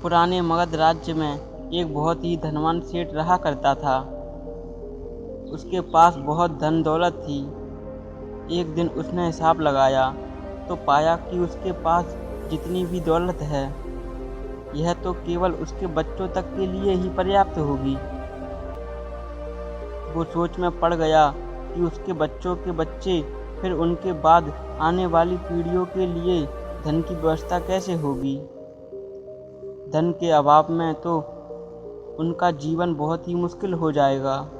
पुराने मगध राज्य में एक बहुत ही धनवान सेठ रहा करता था। उसके पास बहुत धन दौलत थी। एक दिन उसने हिसाब लगाया तो पाया कि उसके पास जितनी भी दौलत है यह तो केवल उसके बच्चों तक के लिए ही पर्याप्त होगी। वो सोच में पड़ गया कि उसके बच्चों के बच्चे, फिर उनके बाद आने वाली पीढ़ियों के लिए धन की व्यवस्था कैसे होगी। धन के अभाव में तो उनका जीवन बहुत ही मुश्किल हो जाएगा।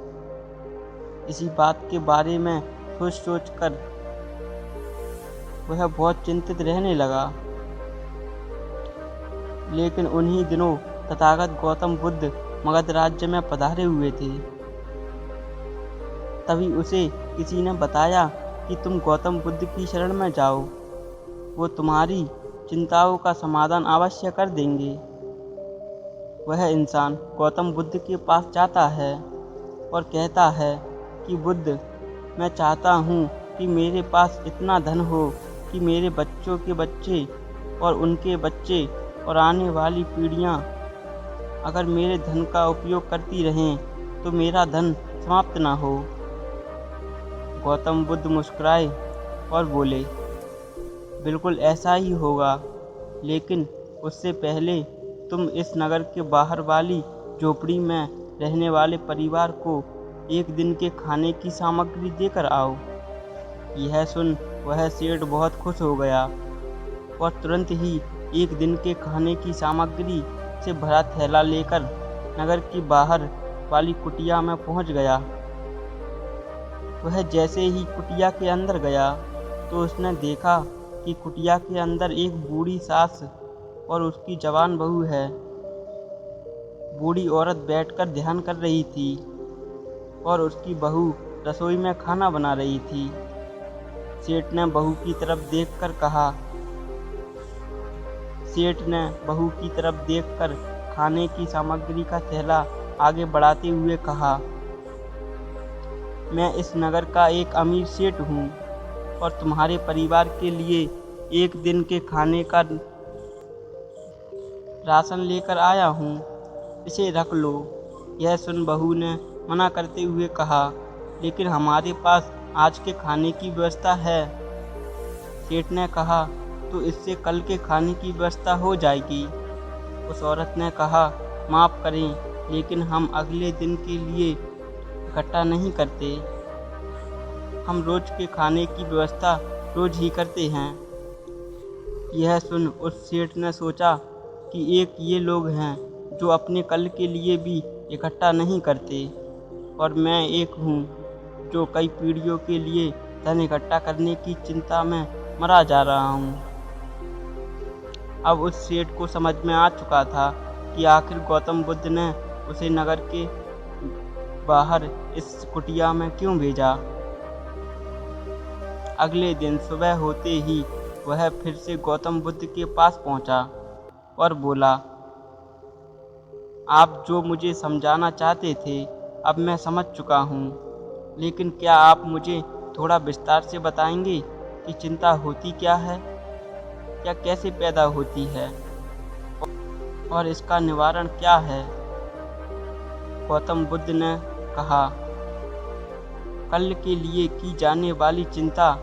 इसी बात के बारे में सोच सोच कर वह बहुत चिंतित रहने लगा। लेकिन उन्हीं दिनों तथागत गौतम बुद्ध मगध राज्य में पधारे हुए थे। तभी उसे किसी ने बताया कि तुम गौतम बुद्ध की शरण में जाओ, वो तुम्हारी चिंताओं का समाधान अवश्य कर देंगे। वह इंसान गौतम बुद्ध के पास जाता है और कहता है कि बुद्ध, मैं चाहता हूँ कि मेरे पास इतना धन हो कि मेरे बच्चों के बच्चे और उनके बच्चे और आने वाली पीढ़ियाँ अगर मेरे धन का उपयोग करती रहें तो मेरा धन समाप्त ना हो। गौतम बुद्ध मुस्कुराए और बोले, बिल्कुल ऐसा ही होगा, लेकिन उससे पहले तुम इस नगर के बाहर वाली झोपड़ी में रहने वाले परिवार को एक दिन के खाने की सामग्री देकर आओ। यह सुन वह सेठ बहुत खुश हो गया और तुरंत ही एक दिन के खाने की सामग्री से भरा थैला लेकर नगर की बाहर वाली कुटिया में पहुंच गया। वह जैसे ही कुटिया के अंदर गया तो उसने देखा कि कुटिया के अंदर एक बूढ़ी सास और उसकी जवान बहू है। बूढ़ी औरत बैठकर ध्यान कर रही थी और उसकी बहू रसोई में खाना बना रही थी। सेठ ने बहू की तरफ देखकर खाने की सामग्री का थैला आगे बढ़ाते हुए कहा, मैं इस नगर का एक अमीर सेठ हूँ और तुम्हारे परिवार के लिए एक दिन के खाने का राशन लेकर आया हूँ, इसे रख लो। यह सुन बहू ने मना करते हुए कहा, लेकिन हमारे पास आज के खाने की व्यवस्था है। सेठ ने कहा, तो इससे कल के खाने की व्यवस्था हो जाएगी। उस औरत ने कहा, माफ़ करें, लेकिन हम अगले दिन के लिए इकट्ठा नहीं करते। हम रोज के खाने की व्यवस्था रोज ही करते हैं। यह सुन उस सेठ ने सोचा कि एक ये लोग हैं जो अपने कल के लिए भी इकट्ठा नहीं करते और मैं एक हूँ जो कई पीढ़ियों के लिए धन इकट्ठा करने की चिंता में मरा जा रहा हूँ। अब उस सेठ को समझ में आ चुका था कि आखिर गौतम बुद्ध ने उसे नगर के बाहर इस कुटिया में क्यों भेजा। अगले दिन सुबह होते ही वह फिर से गौतम बुद्ध के पास पहुंचा और बोला, आप जो मुझे समझाना चाहते थे अब मैं समझ चुका हूँ, लेकिन क्या आप मुझे थोड़ा विस्तार से बताएंगे कि चिंता होती क्या है, या कैसे पैदा होती है और इसका निवारण क्या है। गौतम बुद्ध ने कहा, कल के लिए की जाने वाली चिंता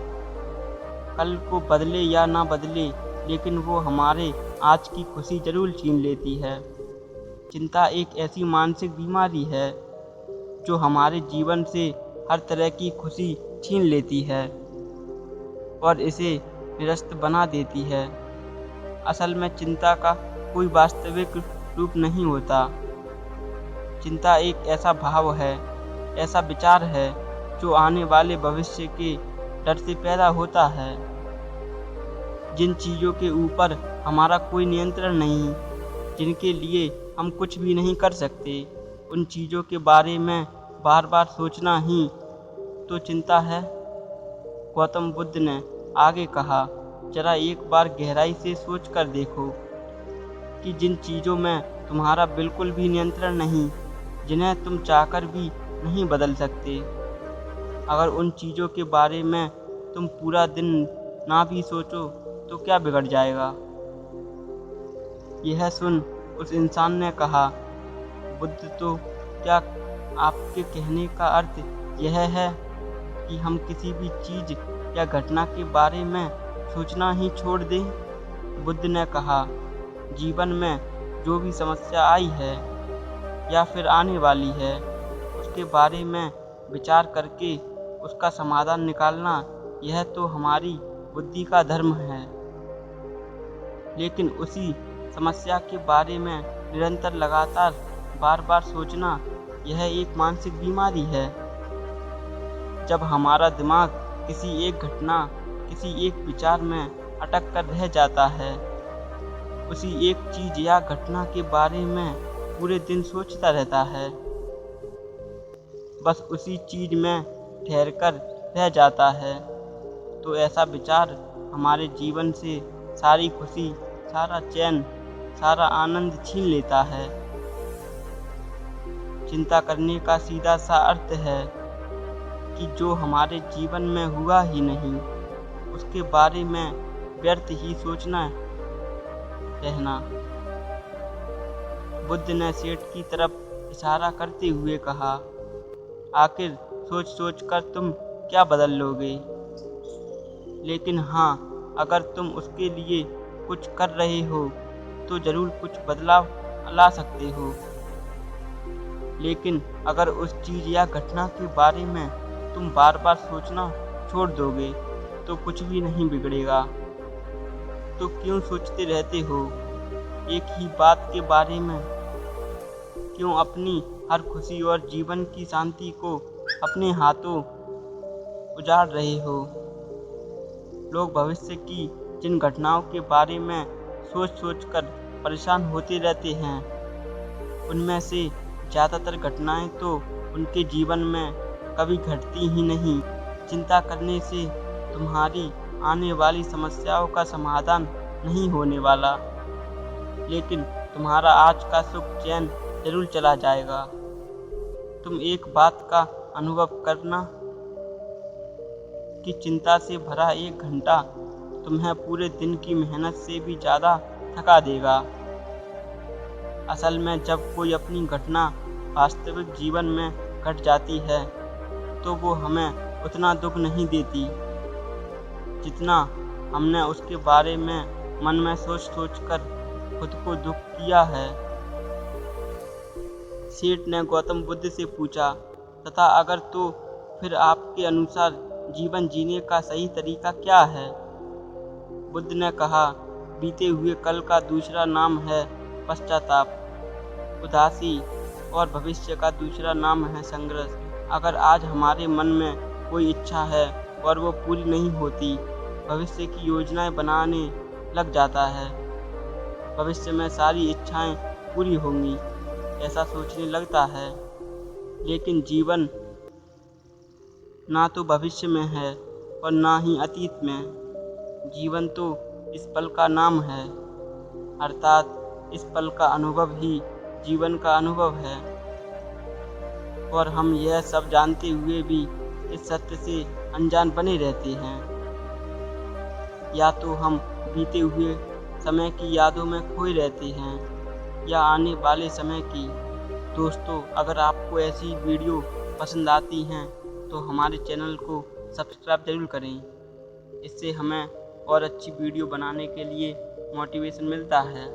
कल को बदले या ना बदले, लेकिन वो हमारे आज की खुशी जरूर छीन लेती है। चिंता एक ऐसी मानसिक बीमारी है जो हमारे जीवन से हर तरह की खुशी छीन लेती है और इसे निरस्त बना देती है। असल में चिंता का कोई वास्तविक रूप नहीं होता। चिंता एक ऐसा भाव है, ऐसा विचार है जो आने वाले भविष्य के डर से पैदा होता है। जिन चीज़ों के ऊपर हमारा कोई नियंत्रण नहीं, जिनके लिए हम कुछ भी नहीं कर सकते, उन चीज़ों के बारे में बार बार सोचना ही तो चिंता है। गौतम बुद्ध ने आगे कहा, जरा एक बार गहराई से सोच कर देखो कि जिन चीज़ों में तुम्हारा बिल्कुल भी नियंत्रण नहीं, जिन्हें तुम चाहकर भी नहीं बदल सकते, अगर उन चीज़ों के बारे में तुम पूरा दिन ना भी सोचो तो क्या बिगड़ जाएगा। यह सुन उस इंसान ने कहा, बुद्ध, तो क्या आपके कहने का अर्थ यह है कि हम किसी भी चीज़ या घटना के बारे में सोचना ही छोड़ दें? बुद्ध ने कहा, जीवन में जो भी समस्या आई है या फिर आने वाली है, उसके बारे में विचार करके उसका समाधान निकालना, यह तो हमारी बुद्धि का धर्म है। लेकिन उसी समस्या के बारे में निरंतर लगातार बार बार सोचना, यह एक मानसिक बीमारी है। जब हमारा दिमाग किसी एक घटना, किसी एक विचार में अटक कर रह जाता है, उसी एक चीज़ या घटना के बारे में पूरे दिन सोचता रहता है, बस उसी चीज़ में ठहर कर रह जाता है, तो ऐसा विचार हमारे जीवन से सारी खुशी, सारा चैन, सारा आनंद छीन लेता है। चिंता करने का सीधा सा अर्थ है कि जो हमारे जीवन में हुआ ही नहीं, उसके बारे में व्यर्थ ही सोचना रहना। बुद्ध ने सेठ की तरफ इशारा करते हुए कहा, आखिर सोच सोच कर तुम क्या बदल लोगे? लेकिन हाँ, अगर तुम उसके लिए कुछ कर रहे हो तो ज़रूर कुछ बदलाव ला सकते हो। लेकिन अगर उस चीज़ या घटना के बारे में तुम बार बार सोचना छोड़ दोगे तो कुछ भी नहीं बिगड़ेगा। तो क्यों सोचते रहते हो एक ही बात के बारे में? क्यों अपनी हर खुशी और जीवन की शांति को अपने हाथों उजाड़ रहे हो? लोग भविष्य की जिन घटनाओं के बारे में सोच कर परेशान होते रहते हैं, उनमें से ज़्यादातर घटनाएं तो उनके जीवन में कभी घटती ही नहीं। चिंता करने से तुम्हारी आने वाली समस्याओं का समाधान नहीं होने वाला, लेकिन तुम्हारा आज का सुख चैन जरूर चला जाएगा। तुम एक बात का अनुभव करना कि चिंता से भरा एक घंटा तुम्हें पूरे दिन की मेहनत से भी ज़्यादा थका देगा। असल में जब कोई अपनी घटना वास्तविक जीवन में घट जाती है तो वो हमें उतना दुख नहीं देती जितना हमने उसके बारे में मन में सोच कर खुद को दुख किया है। सेठ ने गौतम बुद्ध से पूछा, तथा अगर तो फिर आपके अनुसार जीवन जीने का सही तरीका क्या है? बुद्ध ने कहा, बीते हुए कल का दूसरा नाम है पश्चाताप, उदासी, और भविष्य का दूसरा नाम है संघर्ष। अगर आज हमारे मन में कोई इच्छा है और वो पूरी नहीं होती, भविष्य की योजनाएं बनाने लग जाता है, भविष्य में सारी इच्छाएं पूरी होंगी ऐसा सोचने लगता है। लेकिन जीवन ना तो भविष्य में है और ना ही अतीत में। जीवन तो इस पल का नाम है, अर्थात इस पल का अनुभव ही जीवन का अनुभव है। और हम यह सब जानते हुए भी इस सत्य से अनजान बने रहते हैं। या तो हम बीते हुए समय की यादों में खोए रहते हैं या आने वाले समय की। दोस्तों, अगर आपको ऐसी वीडियो पसंद आती हैं तो हमारे चैनल को सब्सक्राइब जरूर करें। इससे हमें और अच्छी वीडियो बनाने के लिए मोटिवेशन मिलता है।